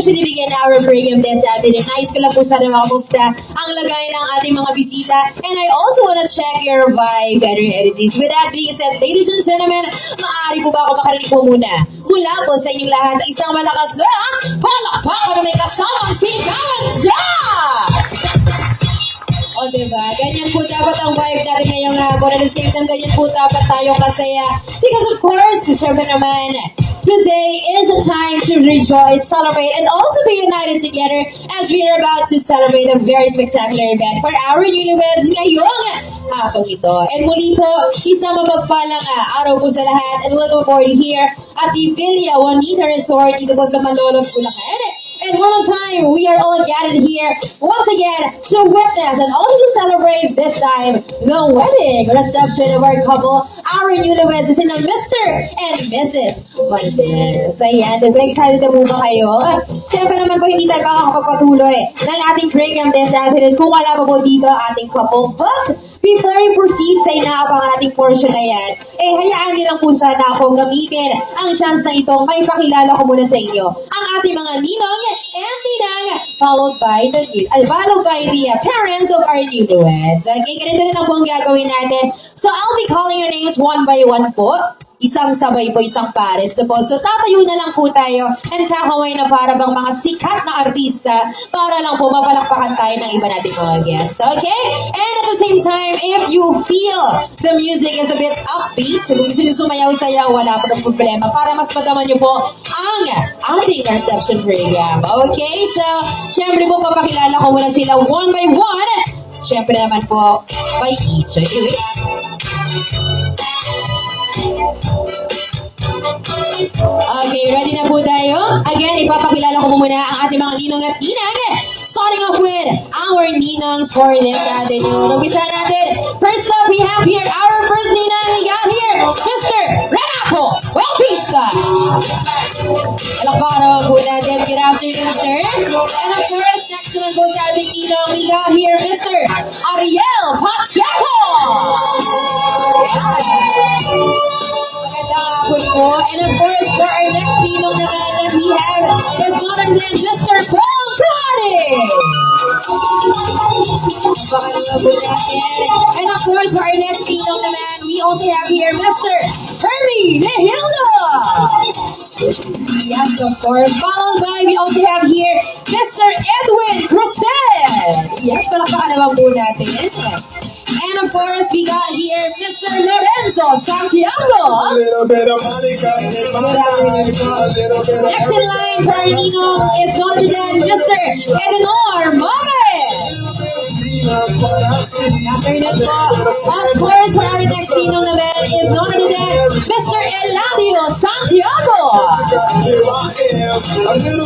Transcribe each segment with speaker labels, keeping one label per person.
Speaker 1: usually begin our program this afternoon. Nais ko lang po sana makamusta ang lagay ng ating mga bisita. And I also want to check your vibe and your energies. With that being said, ladies and gentlemen, maaari po ba ako makarinig po muna mula po sa inyong lahat isang malakas na palakpakan na may kasamang sigawan siya! O diba? Ganyan po dapat ang vibe natin ngayong hapon. At the same time, ganyan po dapat tayo kasaya. Because of course, syempre naman, today is a time to rejoice, celebrate, and also be united together as we are about to celebrate a very spectacular event for our newlyweds ngayong hapon ito. And muli po, isang mapagpalang araw po sa lahat and welcome aboard here at the Villa Juanita Resort dito po sa Malolos, Bulacan. And one more time, we are all gathered here once again to witness and also to celebrate this time the wedding reception of our couple, our newlyweds, is in Mr. and Mrs. Valdez. Ayan, excited na po ba kayo? Siyempre naman po hindi tayo makakapagpatuloy ng ating program this afternoon kung wala pa po dito ating couple. But before we proceed sa inaabangan nating portion na yan, hayaan niyo lang po sana akong gamitin ang chance na ito. May pakilala ko muna sa inyo ang ating mga ninong and ninang followed by the parents of our newlyweds. Okay, ganito na lang po ang gagawin natin. So I'll be calling your names one by one po. Isang sabay po, isang pares na po. So tatayo na lang po tayo and kakaway na para bang mga sikat na artista para lang po mapalakpakan tayo ng iba nating mga guests. Okay? And at the same time, if you feel the music is a bit upbeat, kung sinusumayaw-sayaw, wala po ng problema para mas madaman niyo po ang ating reception program. Okay? So, syempre po papakilala ko muna sila one by one. Syempre naman po by each. Okay? Okay, ready na po tayo? Again, ipapakilala ko muna ang ating mga ninong at ninang. Starting off with our ninongs for this afternoon. Umpisa natin. First up, we have here our first ninang. We got here, Mr. Renato Bautista. Alakbaka naman po natin. Good afternoon, sir. And of course, next naman po sa ating ninong, we got here, Mr. Ariel Pacheco. Magandang hapon po. And of course, for our next ninong naman that we have is none other than Mr. Paul Crowdy. Baka naman po natin. And of course, for our next ninong naman, we also have here Mr. Hermie Lehilda. Yes, of course. Followed by, we also have here Mr. Edwin Crused. Yes, palakpakan naman po natin. And of course, we got here Mr. Lorenzo Santiago.
Speaker 2: A little bit of Monica in my life. A little bit of
Speaker 1: Next in line for our ninong is none other than Mr. Eleanor Mame. After that po, of course, for our next ninong naman is none other than Mr. Eladio Santiago.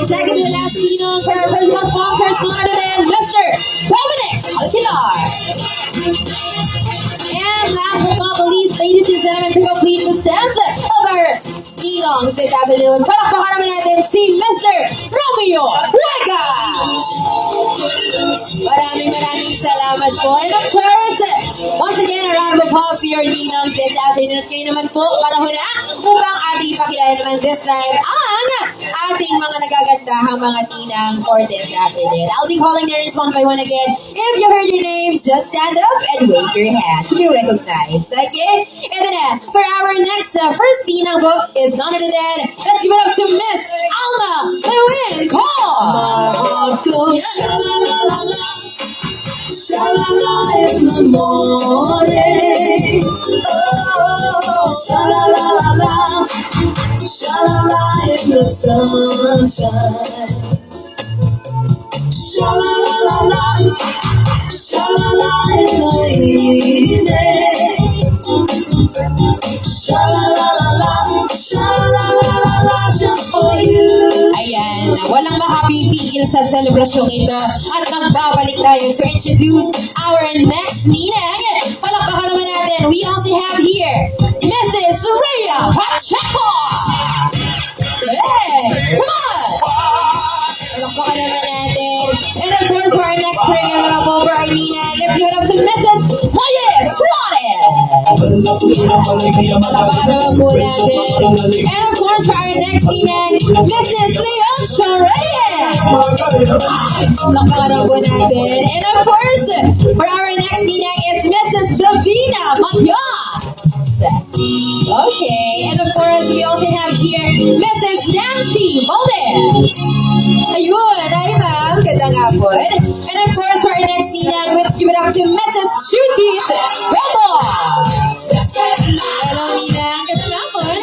Speaker 1: Second to last ninong for our principal sponsors, none other than Mr. Dominic Alquilar. And last but not the least, ladies and gentlemen, to complete the set of our ninongs this afternoon, palakpakan naman natin si Mr. Romeo Vegas! Maraming salamat po. And of course, once again, a round of applause to your ninongs this afternoon. At kayo naman po, panahon na upang ating ipakilala naman this time ang ating mga nagagandahang mga ninang for this afternoon. I'll be calling their names one by one again. If you heard your names, just stand up and wave your hand to be recognized. Okay? And then, for our next first ninang po is none other than, let's give it up to Miss Alma Lewin Cole!
Speaker 2: Sha-la-la is the morning. Oh, sha-la-la-la-la. Sha-la-la is the sunshine. Sha-la-la-la-la. Sha-la-la is the evening. Sha-la-la-la-la. Sha-la-la-la-la just for you.
Speaker 1: Ayan, walang makapipigil sa selebrasyong ito at nagbabalik tayo to introduce our next ninang. Palakpakan naman natin, we also have here Mrs. Rhea Pacheco. Hey, come on! Palakpakan naman natin. And of course, for our next program naman po for our ninang, let's give it up to Mrs. Moyes Suarez. Palakpakan naman po natin. And of course, for our next ninang, Mrs. Leon Reyes. Lakpakan na po natin. And of course, for our next ninang is Mrs. Davina Matias. Okay, and of course, we also have here Mrs. Nancy Valdez. Ayun, ay ma'am, gandang hapon. And of course, for our next ninang, let's give it up to Mrs. Judith Bebo. Hello, ninang, gandang hapon.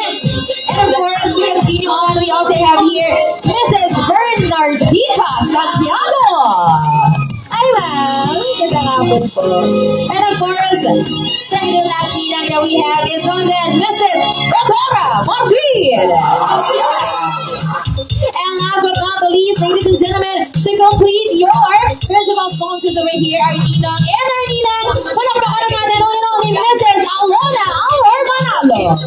Speaker 1: And of course, to continue on, we also have here Mrs. Bernardita Santiago. Ay ma'am, gandang hapon po. And of course, second and last ninang that we have is one then Mrs. Roberta Martin. And last but not the least, ladies and gentlemen, to complete your principal sponsors over here, our ninang and our ninang, palakpakan natin all in only Mrs. Alona Alar Manalo.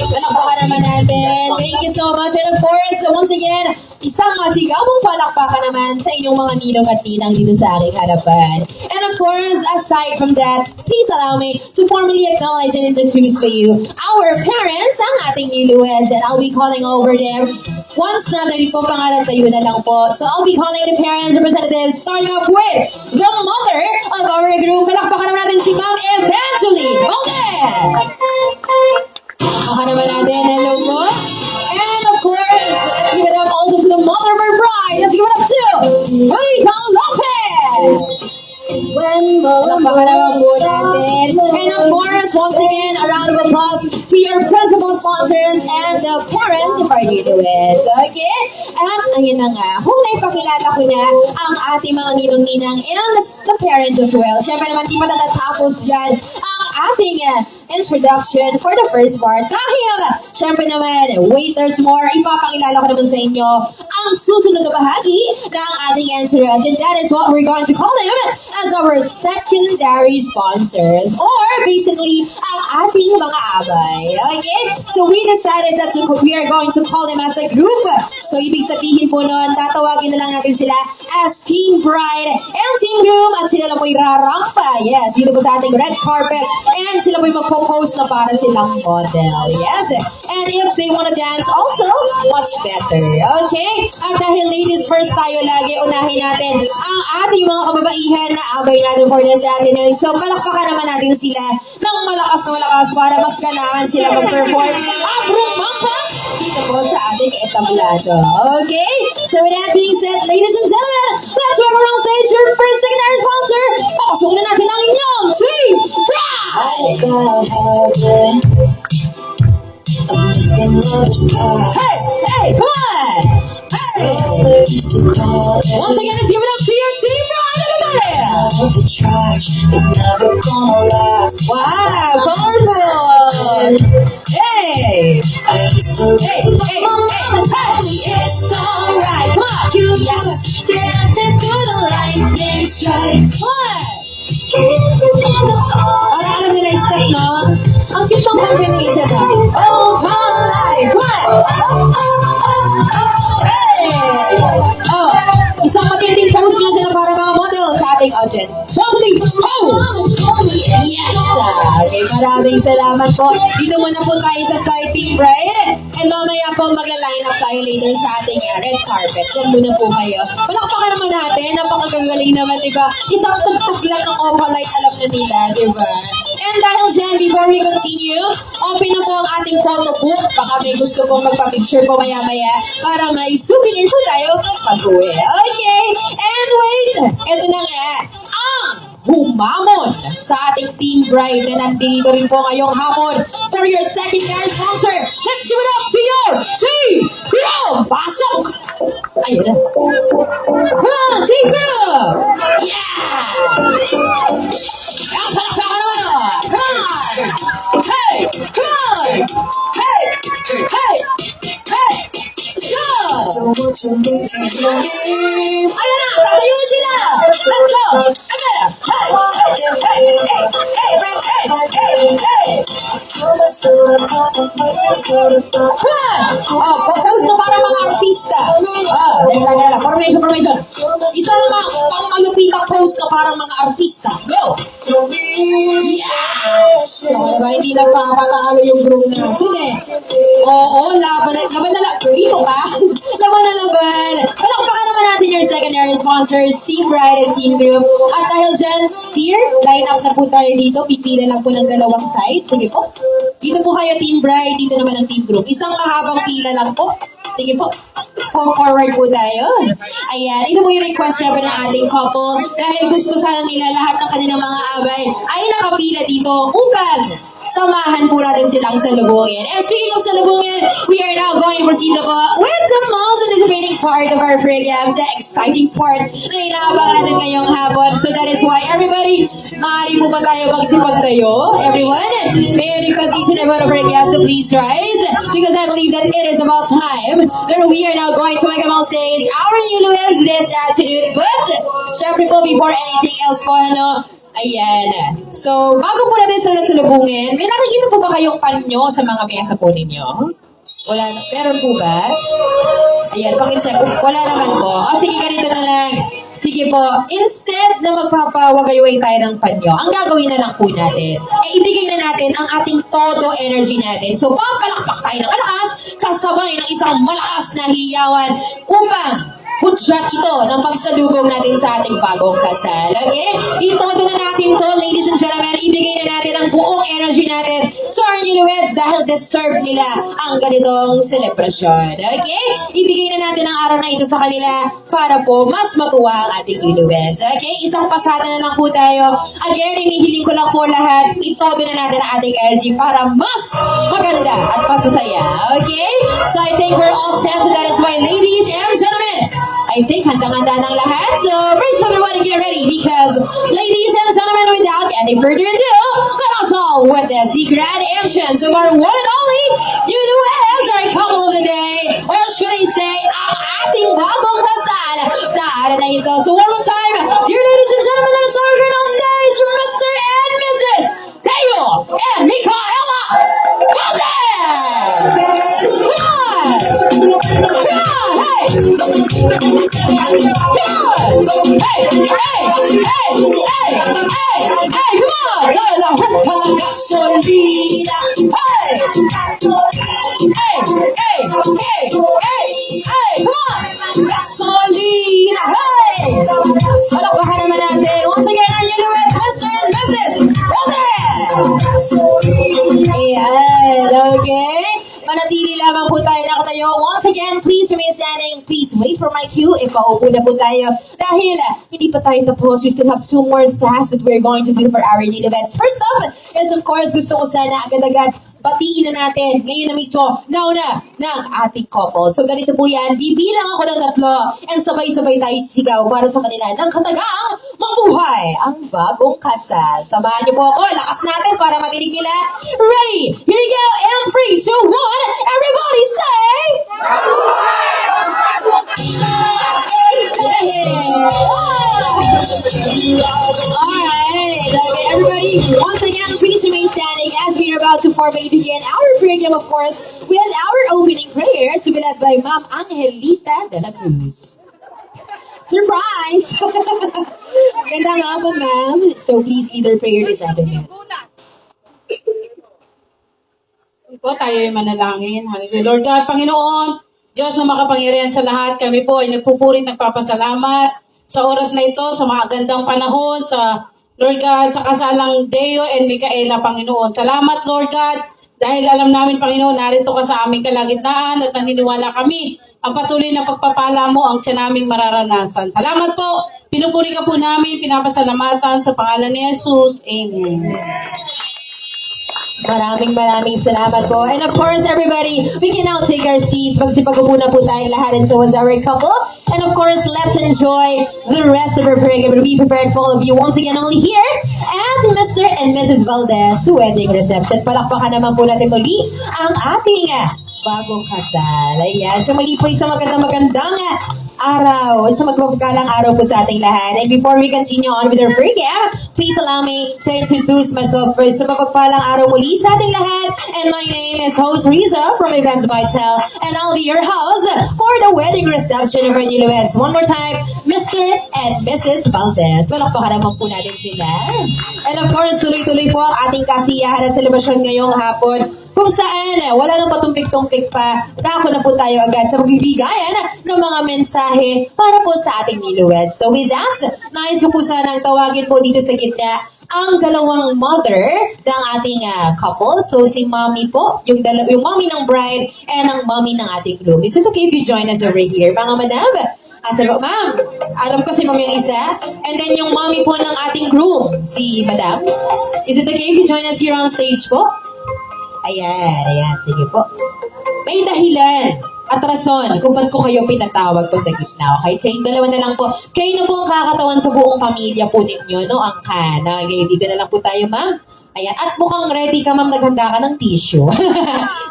Speaker 1: Palakpakan naman natin. Thank you so much. And of course, once again, isang masigabong palakpakan naman sa inyong mga ninong at ninang dito sa aking harapan. And of course, aside from that, please allow me to formally acknowledge and introduce for you our parents ng ating niluwes. And I'll be calling over them. Once na narinig po pangalan, tayo na lang po. So I'll be calling the parents representatives, starting off with the mother of our group. Palakpakan naman natin si Ma'am Evangeline Valdez. Palakpakan naman natin. Hello po. And of course, let's give it up also to the mother of our bride. Let's give it up to Marita Lopez. Palakpakan naman po natin. And of course, once again, a round of applause to your principal sponsors and the parents of our newlyweds. Okay? At ayun na nga, kung naipakilala ko na ang ating mga ninong-ninang and the parents as well. Siyempre naman, di pa natatapos dyan ang ating introduction for the first part. Dahil, syempre naman, wait, there's more. Ipapakilala ko naman sa inyo ang susunod na bahagi ng ating entourage. And that is what we're going to call them as our secondary sponsors. Or basically, ang ating mga abay. Okay? So we decided that we are going to call them as a group. So ibig sabihin po nun, tatawagin na lang natin sila as Team Bride and Team Groom. At sila lang po'y rarampa. Yes, dito po sa ating red carpet. And sila po'y magpo-post na para silang model. Yes. And if they wanna dance also, much better. Okay? At dahil ladies first tayo lagi, unahin natin ang ating mga kababaihan na abay natin for this afternoon. So palakpakan naman natin sila ng malakas na malakas para mas ganahan sila mag-perform at rumampa dito po sa ating etablado. Okay? So with that being said, ladies and gentlemen, let's welcome around stage your first secondary sponsor. Pakasukin na natin ang inyong Team Pride! Hey! Hey! Come on! Hey! Once again, let's give it up to your Team Pride!
Speaker 3: The trash is never gonna last.
Speaker 1: Wow! Colorful! Hey!
Speaker 3: I used to
Speaker 1: Hey! Hey! Hey!
Speaker 3: it's alright.
Speaker 1: Come on!
Speaker 3: You
Speaker 1: Yes!
Speaker 3: just dancing through the lightning strikes.
Speaker 1: What? Para alam nila yung step, no? Ang cute ng combination, no? Oh, my life! What? Hey! Oh, isang matinding pose nyo din para mga model sa ating audience. Totally pose! Yes! Okay, maraming salamat po. Dito muna po tayo sa side Team Bride. And mamaya po magla-line up tayo later sa ating red carpet. Diyan muna po kayo. Palakpakan naman natin. Napakagaling naman, diba? Isang tugtog lang ng opalite, alam na nila, diba? And dahil dyan, before we continue, open na po ang ating photo booth. Baka may gusto pong magpa-picture po maya-maya para may souvenir po tayo pag-uwi. Okay? And wait! Ito na nga. Ang humamon sa ating Team Bride na nandito rin po ngayong hapon for your secondary sponsor. Let's give it up to your Team Groom! Pasok! Ayun na. Come on, Team Groom! Yeah! Ang palakpakan naman! Come on! Hey! Come on! Hey! Hey! Hey! Let's go! Ayun na! Sasayuin sila! Let's go! Agad! Hey! Hey! Hey! Hey! Hey! Hey! Hey! Come on! Oh, pose na para mga artista. Oh, teka. Formation. Isa lang pang malupitang pose na parang mga artista. Go! Yes! So, diba, hindi nagpapatalo yung group natin eh. Oo, laban na laban. Dito ka? Laban na laban. sponsors, Team Bride and Team Group. At dahil dyan, dear, line up na po tayo dito. Pipila lang po ng dalawang side. Sige po. Dito po kayo, Team Bride. Dito naman ang Team Group. Isang mahabang pila lang po. Sige po. Forward po tayo. Ayan. Ito po yung request syempre ng ating couple. Dahil gusto sana nila lahat ng kanilang mga abay ay nakapila dito upang samahan po natin silang salubungin. And speaking of salubungin, we are now going to proceed na po with the most anticipating part of our program, the exciting part na inaabang natin ngayong hapon. So that is why everybody, maaari po ba tayo magsipag tayo? Everyone, may I request each and every one of our guests to please rise because I believe that it is about time that we are now going to welcome on stage our new Luis this afternoon. But, syempre po, before anything else po, ayan. So, bago po natin sila salubungin, may nakikita po ba kayong panyo sa mga pyesa po ninyo? Wala na. Meron po ba? Ayan, pakicheck. Wala naman po. O, sige, ganito na lang. Sige po, instead na magpapawagayaway tayo ng panyo, ang gagawin na lang po natin, ibigay na natin ang ating todo energy natin. So, papalakpak tayo ng malakas, kasabay ng isang malakas na hiyawan upang putsyat ito ng pagsalubong natin sa ating bagong kasal. Okay? Itodo na natin to, ladies and gentlemen. Ibigay na natin ang buong energy natin sa our newlyweds dahil deserve nila ang ganitong selebrasyon. Okay? Ibigay na natin ang araw na ito sa kanila para po mas matuwa ang ating newlyweds. Okay? Isang pasada na lang po tayo. Again, inihiling ko lang po lahat. Itodo na natin ang ating energy para mas maganda at masasaya. Okay? So I think we're all set. So that is why, ladies and gentlemen, I think handang-handa ng lahat. So, first everyone get ready because, ladies and gentlemen, without any further ado, let us all witness the grand entrance of our one and only newlyweds, our couple of the day, or should I say, ang ating bagong kasal sa araw na ito. So, one more time, dear ladies and gentlemen, let us all get on stage, Mr. and Mrs. Teo and Micaela Valdez! Come on! Come on! Hey! Hey, come on! Dahil ang palang gasolina! Hey! Come on! Gasolina! Hey! Palakpakan naman natin. Once again, our newlyweds, Mr. and Mrs. Valdez! Ayan, okay? Manatili lamang po tayo nakatayo. Once again, please remain standing. Please wait for my cue. Ipaupo na po tayo. Dahil hindi pa tayo tapos. We still have 2 more tasks that we're going to do for our newlyweds. First up is, of course, gusto ko sana agad-agad batiin na natin ngayon na mismo nauna ng ating couple. So ganito po yan, bibilang ako ng 3 and sabay-sabay tayo sisigaw para sa kanila ng katagang mabuhay ang bagong kasal. Samahan niyo po ako, lakas natin para matinig nila. Ready? Here we go, and 3, 2, 1, everybody say! Alright, okay, everybody, once again, please remain standing as we are about to formally begin our program, of course, with our opening prayer to be led by Ma'am Angelita de la Cruz. Surprise! Ganda nga po, ma'am. So please lead our prayer this afternoon.
Speaker 4: Po, tayo ay manalangin. Hallelujah. Lord God, Panginoon, Diyos na makapangyarihan sa lahat, kami po ay nagpupurit, nagpapasalamat sa oras na ito, sa mga gandang panahon, sa Lord God, sa kasalang Deo and Micaela, Panginoon. Salamat, Lord God, dahil alam namin, Panginoon, narito ka sa aming kalagitnaan at naniniwala kami ang patuloy na pagpapala mo ang siya naming mararanasan. Salamat po. Pinupuri ka po namin, pinapasalamatan sa pangalan ni Jesus. Amen.
Speaker 1: Maraming salamat po. And of course, everybody, we can now take our seats. Magsipag-upo na po tayong lahat and so is our couple. And of course, let's enjoy the rest of our program that we prepared for all of you once again only here at Mr. and Mrs. Valdez wedding reception. Palakpakan naman po natin muli ang ating bagong kasal. Ayan. So muli po isang magandang araw. Isang magpapagalang araw po sa ating lahat. And before we continue on with our program, please allow me to introduce myself first. Sa mapagpalang araw muli sa ating lahat. And my name is Host Riza from Events Vital. And I'll be your host for the wedding opening reception of our newlyweds. One more time, Mr. and Mrs. Valdez. Palakpakan naman po natin sila. And of course, tuloy-tuloy po ang ating kasiyahan na selebrasyon ngayong hapon. Kung saan, wala nang patumpik-tumpik pa, dako na po tayo agad sa magbibigayan ng mga mensahe para po sa ating newlyweds. So with that, nais ko po sanang tawagin po dito sa gitna ang dalawang mother ng ating couple. So si mommy po, yung mommy ng bride and ang mommy ng ating groom. Is it okay if you join us over here, mga madam? Asa po, ma'am? Alam ko si ma'am yung isa. And then yung mommy po ng ating groom, si madam. Is it okay if you join us here on stage po? Ayan, sige po. May dahilan at rason kung ba't ko kayo pinatawag po sa gitna. Okay? Kayong dalawa na lang po. Kayo na po ang kakatawan sa buong pamilya po ninyo, no? Ang kana. Okay, dito na lang po tayo, ma'am. Ayan. At mukhang ready ka, ma'am. Naghanda ka ng tissue.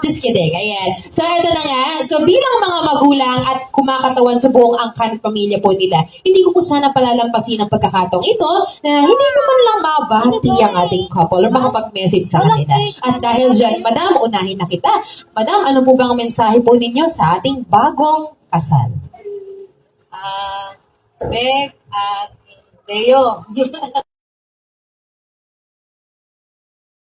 Speaker 1: Just kidding. Ayan. So, ito na nga. So, bilang mga magulang at kumakatawan sa buong angkan at pamilya po nila, hindi ko po sana palalampasin ang pagkakataong ito na hindi ko man lang mabati ang ating couple or makapag-message sa kanila. At dahil dyan, madam, unahin na kita. Madam, ano po bang mensahe po ninyo sa ating bagong kasal?
Speaker 4: Meg at Deo.